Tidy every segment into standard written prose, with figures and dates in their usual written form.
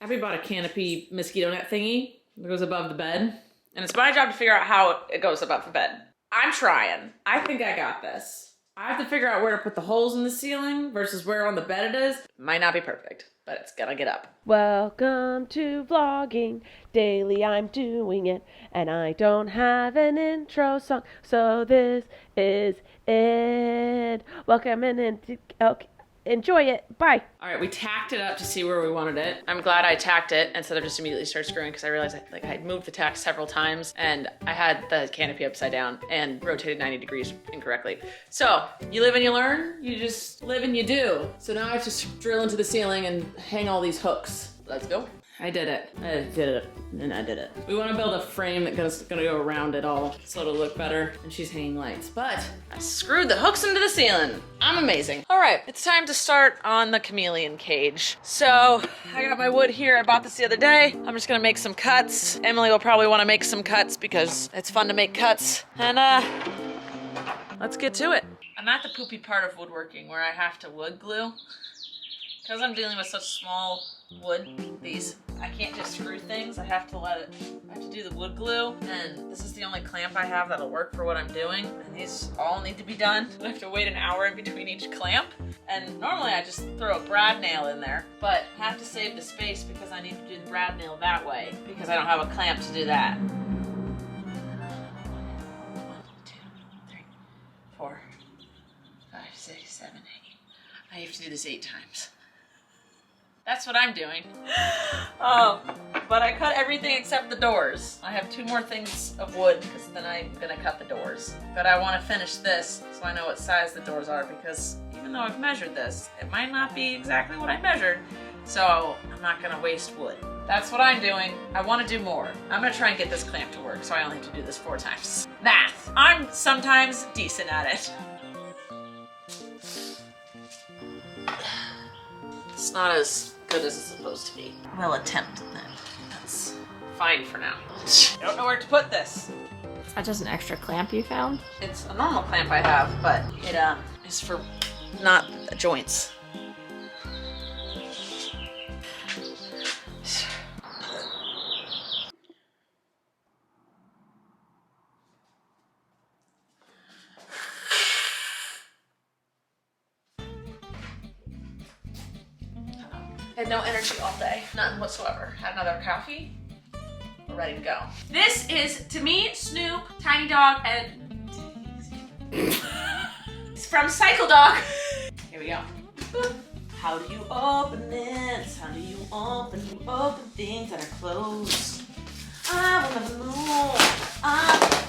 Abby bought a canopy mosquito net thingy that goes above the bed. And it's my job to figure out how it goes above the bed. I'm trying. I think I got this. I have to figure out where to put the holes in the ceiling versus where on the bed it is. Might not be perfect, but it's gonna get up. Welcome to vlogging. Daily I'm doing it, and I don't have an intro song, so this is it. Welcome in. Okay. Enjoy it. Bye. All right, we tacked it up to see where we wanted it. I'm glad I tacked it instead of just immediately start screwing because I realized I had moved the tack several times and I had the canopy upside down and rotated 90 degrees incorrectly. So you live and you learn, you just live and you do. So now I have to drill into the ceiling and hang all these hooks. Let's go. I did it. And I did it. We want to build a frame that's gonna go around it all so it'll look better. And she's hanging lights, but I screwed the hooks into the ceiling. I'm amazing. All right, it's time to start on the chameleon cage. So I got my wood here. I bought this the other day. I'm just gonna make some cuts. Emily will probably want to make some cuts because it's fun to make cuts. And let's get to it. I'm at the poopy part of woodworking where I have to wood glue. Because I'm dealing with such small wood, I can't just screw things. I have to do the wood glue, and this is the only clamp I have that'll work for what I'm doing, and these all need to be done. I have to wait an hour in between each clamp, and normally I just throw a brad nail in there, but I have to save the space because I need to do the brad nail that way, because I don't have a clamp to do that. 1, 2, 3, 4, 5, 6, 7, 8. I have to do this 8 times. That's what I'm doing. But I cut everything except the doors. I have 2 more things of wood because then I'm gonna cut the doors. But I wanna finish this so I know what size the doors are because even though I've measured this, it might not be exactly what I measured. So I'm not gonna waste wood. That's what I'm doing. I wanna do more. I'm gonna try and get this clamp to work so I only have to do this 4 times. Math. I'm sometimes decent at it. It's not as good as it's supposed to be. We'll attempt that. That's fine for now. I don't know where to put this. Is that just an extra clamp you found? It's a normal clamp I have, but it is for not the joints. Had no energy all day, none whatsoever. Had another coffee, we're ready to go. This is, to me, Snoop, Tiny Dog, and it's from Cycle Dog. Here we go. How do you open this? How do you open things that are closed? I will never know.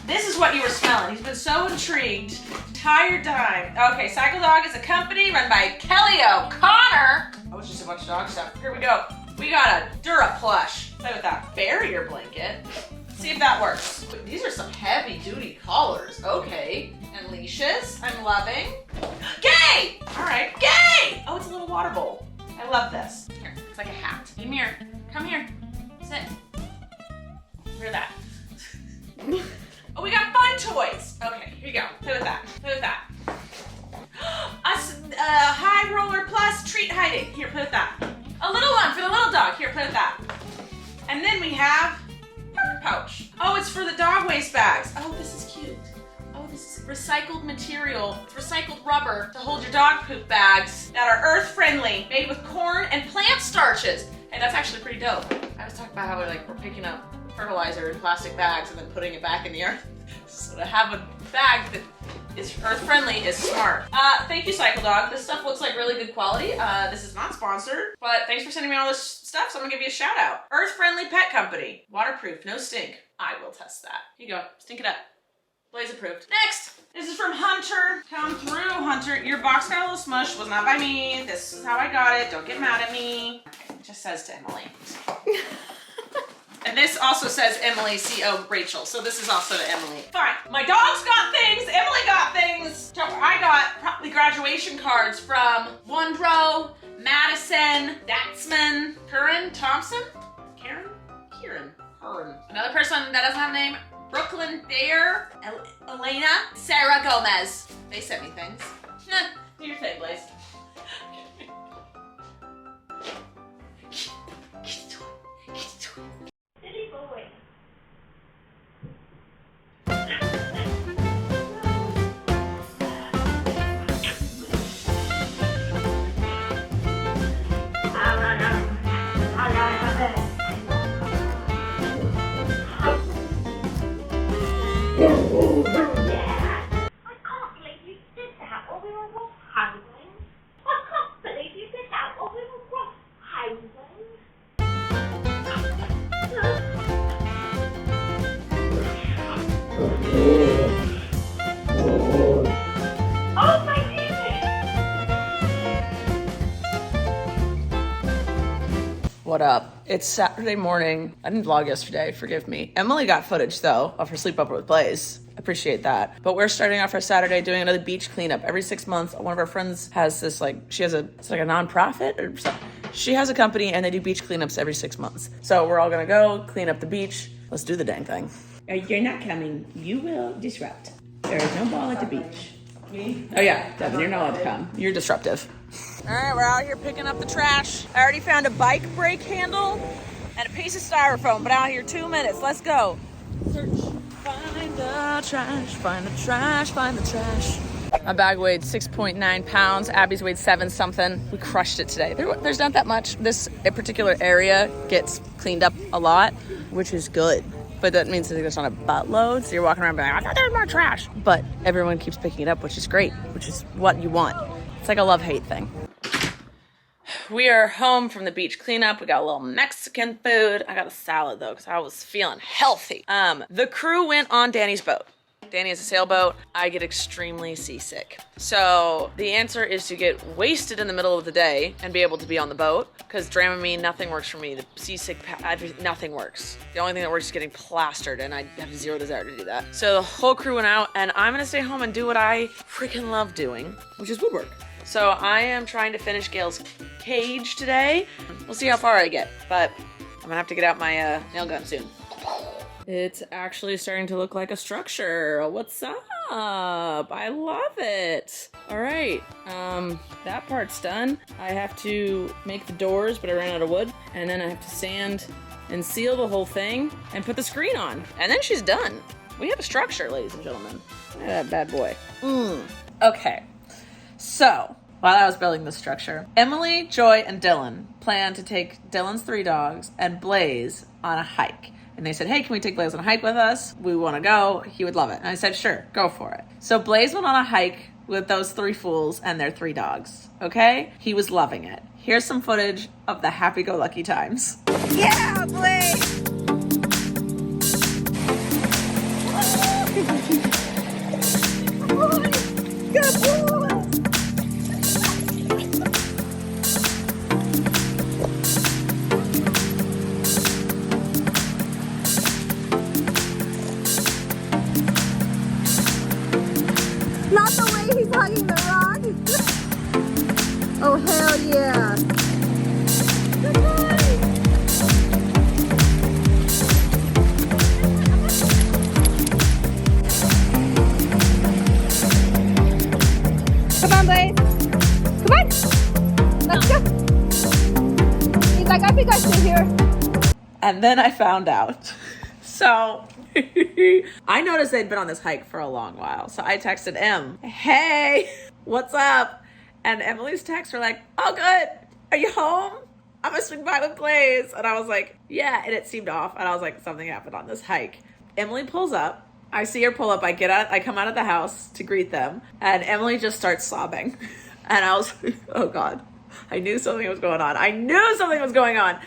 This is what you were smelling. He's been so intrigued. Entire time. Okay, Cycle Dog is a company run by Kelly O'Connor. Oh, it's just a bunch of dog stuff. Here we go. We got a Dura plush. Play with that barrier blanket. See if that works. These are some heavy duty collars. Okay. And leashes. I'm loving. Gay! All right. Gay! Oh, it's a little water bowl. I love this. Here, it's like a hat. Come here. Come here. Sit. Hear that. Oh, we got fun toys. Okay, here you go. Play with that. Play with that. A high roller plus treat hiding. Here, play with that. A little one for the little dog. Here, play with that. And then we have a pouch. Oh, it's for the dog waste bags. Oh, this is cute. Oh, this is recycled material. It's recycled rubber to hold your dog poop bags that are earth friendly, made with corn and plant starches. Hey, that's actually pretty dope. I was talking about how we're picking up fertilizer in plastic bags and then putting it back in the earth. So to have a bag that is earth friendly is smart. Thank you, Cycle Dog. This stuff looks like really good quality. This is not sponsored, but thanks for sending me all this stuff, so I'm gonna give you a shout out. Earth friendly pet company. Waterproof, no stink. I will test that. Here you go, stink it up. Blaze approved. Next, this is from Hunter. Come through, Hunter. Your box got a little smush, was not by me. This is how I got it, don't get mad at me. Okay, it just says to Emily. And this also says Emily, C.O. Rachel. So this is also to Emily. Fine. My dog's got things. Emily got things. So I got probably graduation cards from Wondro, Madison, Datsman, Curran, Thompson, Karen. Another person that doesn't have a name, Brooklyn Bayer, Elena, Sarah Gomez. They sent me things. Do your thing, Blaze. What up? It's Saturday morning. I didn't vlog yesterday, forgive me. Emily got footage though of her sleepover with Blaze. Appreciate that. But we're starting off our Saturday doing another beach cleanup. Every 6 months, one of our friends has this it's like a nonprofit or something. She has a company and they do beach cleanups every 6 months. So we're all gonna go clean up the beach. Let's do the dang thing. You're not coming. You will disrupt. There is no ball at the beach. Me? Oh yeah, Devin, you're not allowed to come. You're disruptive. All right, we're out here picking up the trash. I already found a bike brake handle and a piece of styrofoam, but out here 2 minutes. Let's go. Search. Find the trash, find the trash, find the trash. My bag weighed 6.9 pounds. Abby's weighed 7 something. We crushed it today. There's not that much. This particular area gets cleaned up a lot, which is good. But that means that there's not a buttload, so you're walking around being like, I thought there was more trash. But everyone keeps picking it up, which is great, which is what you want. It's like a love-hate thing. We are home from the beach cleanup. We got a little Mexican food. I got a salad though, because I was feeling healthy. The crew went on Danny's boat. Danny has a sailboat. I get extremely seasick. So the answer is to get wasted in the middle of the day and be able to be on the boat, because Dramamine, nothing works for me. The seasick, nothing works. The only thing that works is getting plastered, and I have zero desire to do that. So the whole crew went out, and I'm gonna stay home and do what I freaking love doing, which is woodwork. So I am trying to finish Gail's cage today. We'll see how far I get, but I'm gonna have to get out my nail gun soon. It's actually starting to look like a structure. What's up? I love it. All right, that part's done. I have to make the doors, but I ran out of wood. And then I have to sand and seal the whole thing and put the screen on. And then she's done. We have a structure, ladies and gentlemen. Look at that bad boy. Okay, so while I was building this structure, Emily, Joy, and Dylan planned to take Dylan's 3 dogs and Blaze on a hike. And they said, hey, can we take Blaze on a hike with us? We want to go. He would love it. And I said, sure, go for it. So Blaze went on a hike with those 3 fools and their 3 dogs, okay? He was loving it. Here's some footage of the happy-go-lucky times. Yeah, Blaze! Good boy! Not the way he's hugging the rock. Oh, hell yeah. Good boy. Come on, Blaze. Come on. Let's go. He's like, I think I stay here. And then I found out. So I noticed they'd been on this hike for a long while. So I texted Em, hey, what's up? And Emily's texts were like, oh, good. Are you home? I'm gonna swing by with Blaze. And I was like, yeah. And it seemed off. And I was like, something happened on this hike. Emily pulls up. I see her pull up. I come out of the house to greet them. And Emily just starts sobbing. And I was like, oh God, I knew something was going on.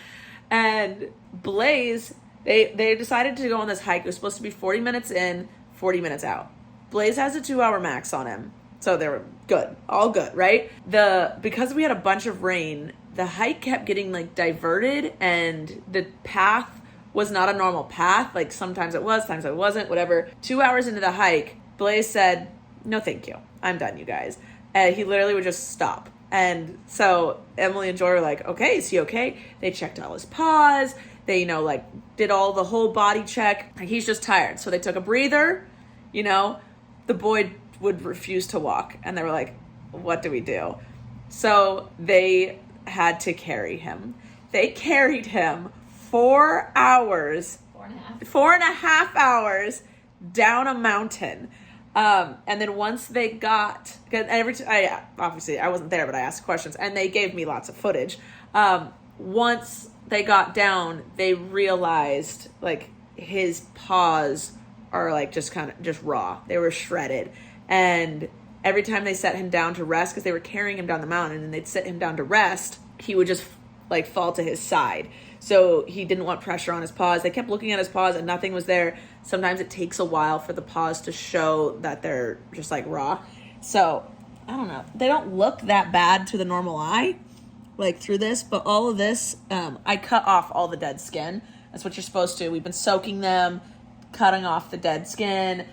And Blaze, they decided to go on this hike. It was supposed to be 40 minutes in, 40 minutes out. Blaze has a 2-hour max on him. So they were good, all good, right? Because we had a bunch of rain, the hike kept getting like diverted, and the path was not a normal path. Like sometimes it was, sometimes it wasn't, whatever. 2 hours into the hike, Blaze said, no, thank you. I'm done, you guys. And he literally would just stop. And so Emily and Joy were like, okay, is he okay? They checked all his paws. They, did all the whole body check. He's just tired. So they took a breather, the boy would refuse to walk. And they were like, what do we do? So they had to carry him. They carried him 4 hours, 4.5 hours down a mountain. And then once they got, obviously I wasn't there, but I asked questions and they gave me lots of footage. Once they got down, they realized like his paws are like just raw. They were shredded. And every time they set him down to rest, because they were carrying him down the mountain and they'd sit him down to rest, he would just like fall to his side. So he didn't want pressure on his paws. They kept looking at his paws and nothing was there. Sometimes it takes a while for the paws to show that they're just like raw. So I don't know. They don't look that bad to the normal eye, like through this, but all of this, I cut off all the dead skin. That's what you're supposed to. We've been soaking them, cutting off the dead skin.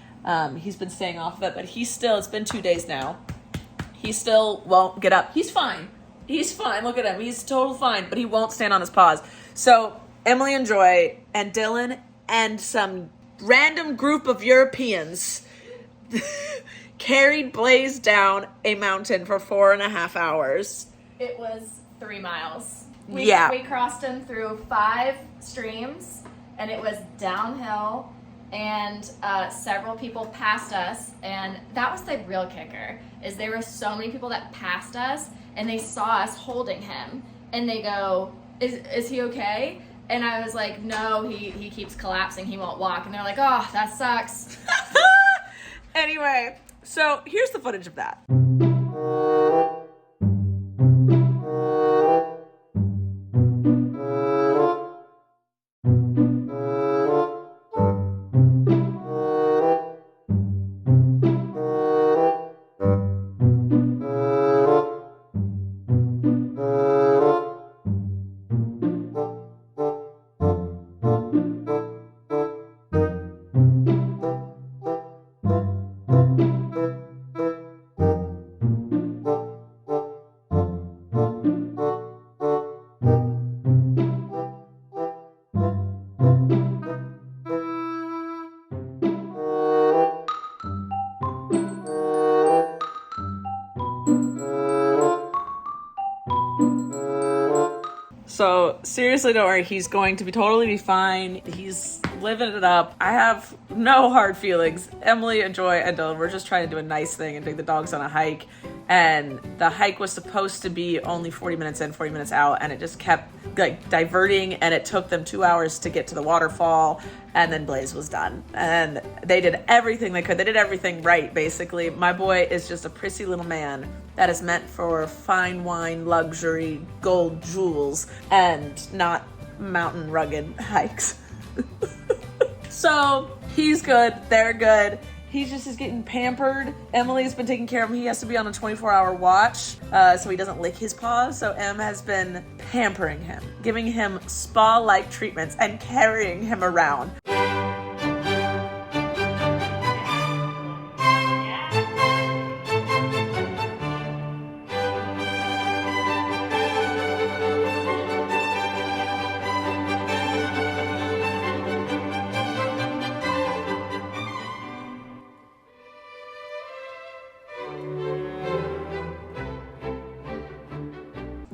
He's been staying off of it, but it's been 2 days now. He still won't get up. He's fine. He's fine. Look at him. He's total fine, but he won't stand on his paws. So Emily and Joy and Dylan and some random group of Europeans carried Blaze down a mountain for 4.5 hours. It was 3 miles. We crossed him through 5 streams, and it was downhill, and several people passed us, and that was the real kicker, is there were so many people that passed us, and they saw us holding him, and they go, is he okay? And I was like, no, he keeps collapsing, he won't walk. And they're like, oh, that sucks. Anyway, so here's the footage of that. So seriously, don't worry. He's going to be totally fine. He's living it up. I have no hard feelings. Emily and Joy and Dylan, we're just trying to do a nice thing and take the dogs on a hike. And the hike was supposed to be only 40 minutes in, 40 minutes out. And it just kept like diverting. And it took them 2 hours to get to the waterfall. And then Blaze was done. And they did everything they could. They did everything right, basically. My boy is just a prissy little man that is meant for fine wine, luxury, gold jewels, and not mountain rugged hikes. So he's good. They're good. He just is getting pampered. Emily's been taking care of him. He has to be on a 24-hour watch so he doesn't lick his paws. So Em has been pampering him, giving him spa-like treatments, and carrying him around.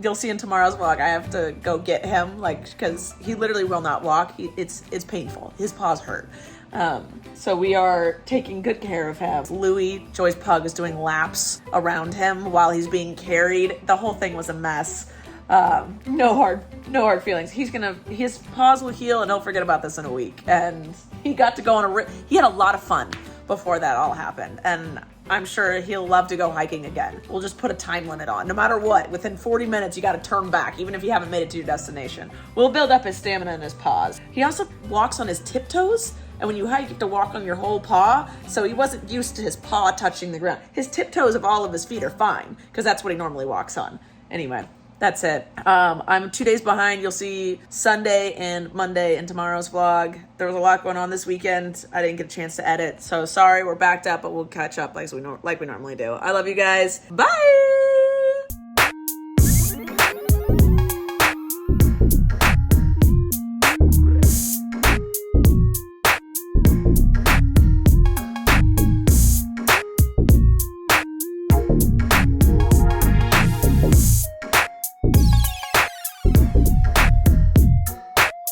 You'll see in tomorrow's vlog, I have to go get him, like, because he literally will not walk. It's painful. His paws hurt. So we are taking good care of him. Louie, Joy's pug, is doing laps around him while he's being carried. The whole thing was a mess. No hard feelings. His paws will heal, and he'll forget about this in a week. And he got to go on he had a lot of fun before that all happened. And I'm sure he'll love to go hiking again. We'll just put a time limit on. No matter what, within 40 minutes, you got to turn back, even if you haven't made it to your destination. We'll build up his stamina and his paws. He also walks on his tiptoes, and when you hike, you have to walk on your whole paw, so he wasn't used to his paw touching the ground. His tiptoes of all of his feet are fine, because that's what he normally walks on. Anyway, that's it. I'm 2 days behind. You'll see Sunday and Monday in tomorrow's vlog. There was a lot going on this weekend. I didn't get a chance to edit, so sorry we're backed up, but we'll catch up like we normally do. I love you guys. Bye!